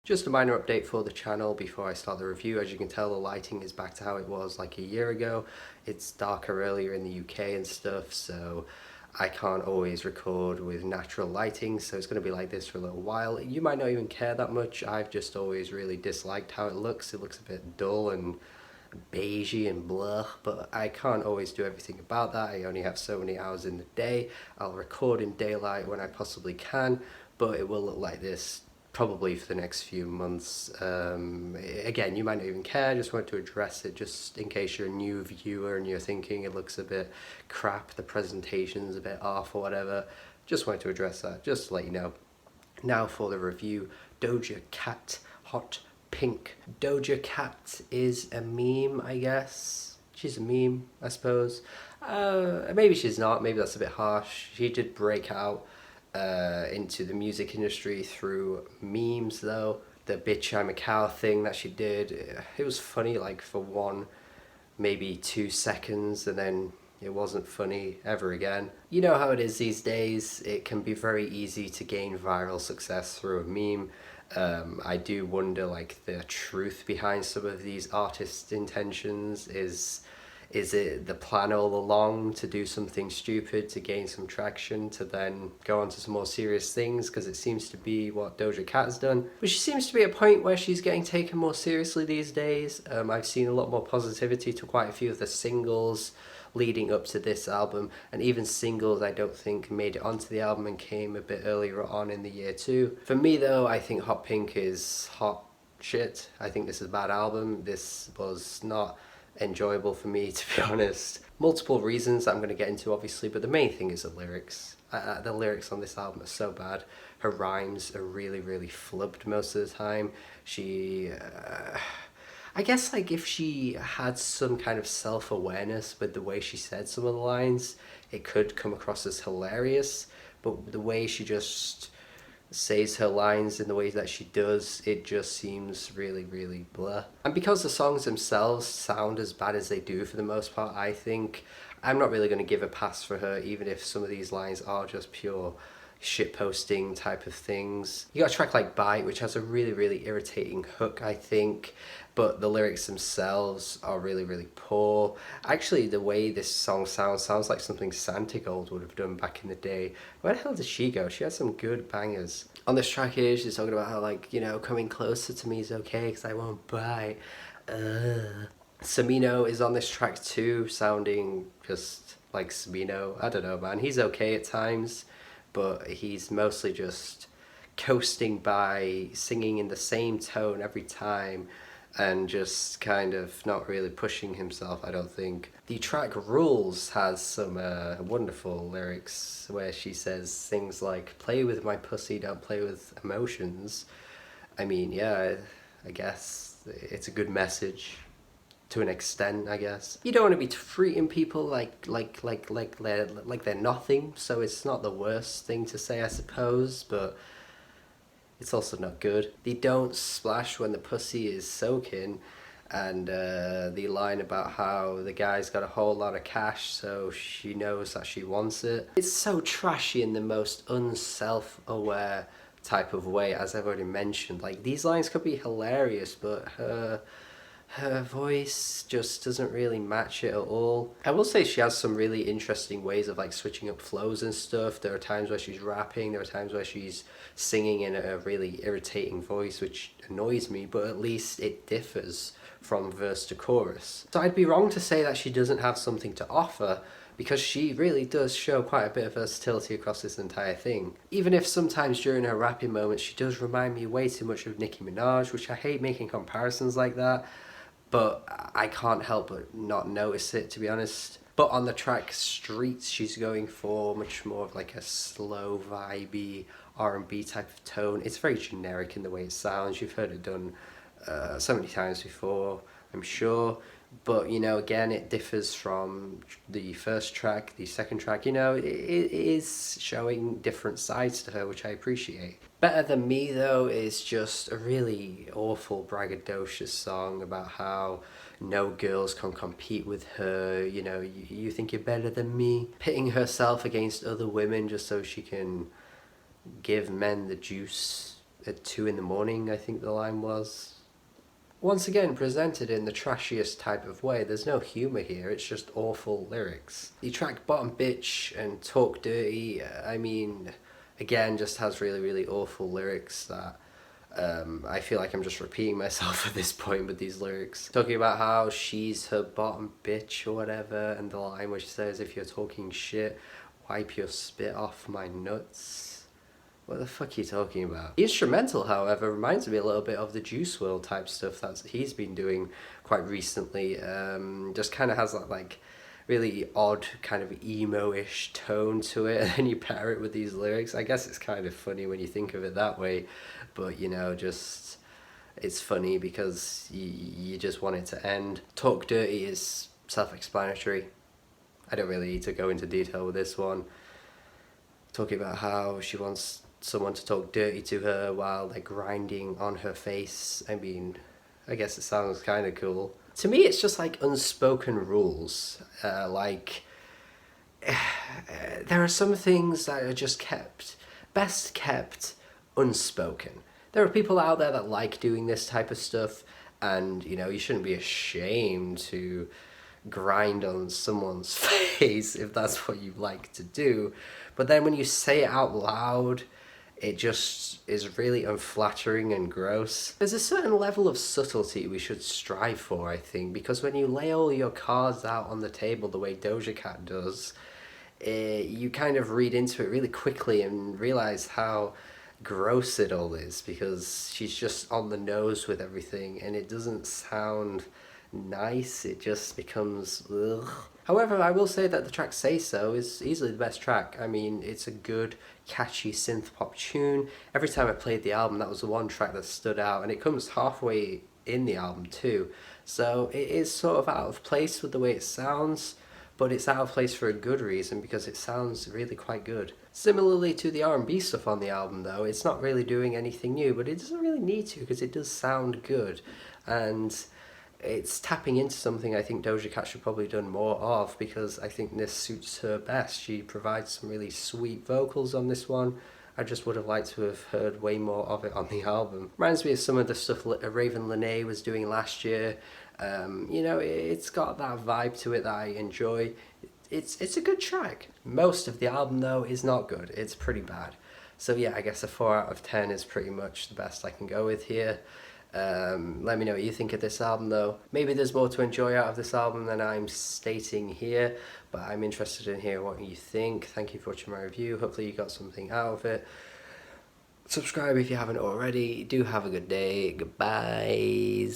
Just a minor update for the channel before I start the review. As you can tell, the lighting is back to how it was like a year ago. It's darker earlier in the UK and stuff, so I can't always record with natural lighting, so it's going to be like this for a little while. You might not even care that much. I've just always really disliked how it looks. It looks a bit dull and beigey and blah, but I can't always do everything about that. I only have so many hours in the day. I'll record in daylight when I possibly can, but it will look like this probably for the next few months. Again, you might not even care. I just wanted to address it just in case you're a new viewer and you're thinking it looks a bit crap, the presentation's a bit off or whatever. Just wanted to address that, just to let you know. Now for the review. Doja Cat Hot Pink. Doja Cat is a meme, I guess. She's a meme, I suppose. Maybe she's not, maybe that's a bit harsh. She did break out into the music industry through memes though. The bitch I'm a cow thing that she did, it was funny like for one, maybe 2 seconds, and then it wasn't funny ever again. You know how it is these days, it can be very easy to gain viral success through a meme. I do wonder like the truth behind some of these artists' intentions. Is it the plan all along to do something stupid to gain some traction to then go on to some more serious things? Because it seems to be what Doja Cat has done. But she seems to be at a point where she's getting taken more seriously these days. I've seen a lot more positivity to quite a few of the singles leading up to this album, and even singles I don't think made it onto the album and came a bit earlier on in the year too. For me though, I think Hot Pink is hot shit. I think this is a bad album. This was not enjoyable for me, to be honest. Multiple reasons I'm going to get into obviously, but the main thing is the lyrics. The lyrics on this album are so bad. Her rhymes are really flubbed most of the time. I guess like if she had some kind of self-awareness with the way she said some of the lines, it could come across as hilarious, but the way she just says her lines in the way that she does, it just seems really blah. And because the songs themselves sound as bad as they do for the most part, I think I'm not really going to give a pass for her, even if some of these lines are just pure shitposting type of things. You got a track like Bite, which has a really irritating hook, I think, but the lyrics themselves are really poor. Actually, the way this song sounds like something Santigold would have done back in the day. Where the hell did she go? She had some good bangers. On this track here, she's talking about how, like, you know, coming closer to me is okay because I won't bite. Samino is on this track too, sounding just like Samino. I don't know, man. He's okay at times, but he's mostly just coasting by, singing in the same tone every time, and just kind of not really pushing himself, I don't think. The track Rules has some wonderful lyrics where she says things like, play with my pussy, don't play with emotions. I mean, yeah, I guess it's a good message. To an extent, I guess. You don't want to be treating people like they're nothing, so it's not the worst thing to say, I suppose, but it's also not good. The don't splash when the pussy is soaking, and the line about how the guy's got a whole lot of cash, so she knows that she wants it. It's so trashy in the most unself-aware type of way, as I've already mentioned. Like, these lines could be hilarious, but her voice just doesn't really match it at all. I will say she has some really interesting ways of like switching up flows and stuff. There are times where she's rapping, there are times where she's singing in a really irritating voice, which annoys me, but at least it differs from verse to chorus. So I'd be wrong to say that she doesn't have something to offer, because she really does show quite a bit of versatility across this entire thing. Even if sometimes during her rapping moments she does remind me way too much of Nicki Minaj, which I hate making comparisons like that, but I can't help but not notice it, to be honest. But on the track Streets, she's going for much more of like a slow, vibey R&B type of tone. It's very generic in the way it sounds. You've heard it done so many times before, I'm sure. But, you know, again, it differs from the first track, the second track. You know, it is showing different sides to her, which I appreciate. Better Than Me, though, is just a really awful, braggadocious song about how no girls can compete with her. You know, you think you're better than me. Pitting herself against other women just so she can give men the juice at 2 in the morning, I think the line was. Once again, presented in the trashiest type of way. There's no humour here, it's just awful lyrics. The track Bottom Bitch and Talk Dirty, I mean, again, just has really, really awful lyrics that I feel like I'm just repeating myself at this point with these lyrics. Talking about how she's her bottom bitch or whatever, and the line where she says, if you're talking shit, wipe your spit off my nuts. What the fuck are you talking about? The instrumental, however, reminds me a little bit of the Juice WRLD type stuff that he's been doing quite recently. Just kind of has that like really odd kind of emo-ish tone to it, and then you pair it with these lyrics. I guess it's kind of funny when you think of it that way, but you know, just it's funny because you just want it to end. Talk Dirty is self-explanatory. I don't really need to go into detail with this one. Talking about how she wants someone to talk dirty to her while they're grinding on her face. I mean, I guess it sounds kind of cool. To me, it's just like unspoken rules. There are some things that are just best kept unspoken. There are people out there that like doing this type of stuff, and you know, you shouldn't be ashamed to grind on someone's face if that's what you like to do. But then when you say it out loud, it just is really unflattering and gross. There's a certain level of subtlety we should strive for, I think, because when you lay all your cards out on the table the way Doja Cat does, you kind of read into it really quickly and realize how gross it all is, because she's just on the nose with everything and it doesn't sound nice. It just becomes ugh. However, I will say that the track Say So is easily the best track. I mean, it's a good, catchy synth pop tune. Every time I played the album, that was the one track that stood out, and it comes halfway in the album too. So it is sort of out of place with the way it sounds, but it's out of place for a good reason, because it sounds really quite good. Similarly to the R&B stuff on the album though, it's not really doing anything new, but it doesn't really need to, because it does sound good. And it's tapping into something I think Doja Cat should probably done more of, because I think this suits her best. She provides some really sweet vocals on this one. I just would have liked to have heard way more of it on the album. Reminds me of some of the stuff Raven Lenae was doing last year. You know, it's got that vibe to it that I enjoy. It's a good track. Most of the album though is not good. It's pretty bad. So yeah, I guess a 4 out of 10 is pretty much the best I can go with here. Let me know what you think of this album though. Maybe there's more to enjoy out of this album than I'm stating here, but I'm interested in hearing what you think. Thank you for watching my review. Hopefully you got something out of it. Subscribe if you haven't already. Do have a good day. Goodbye.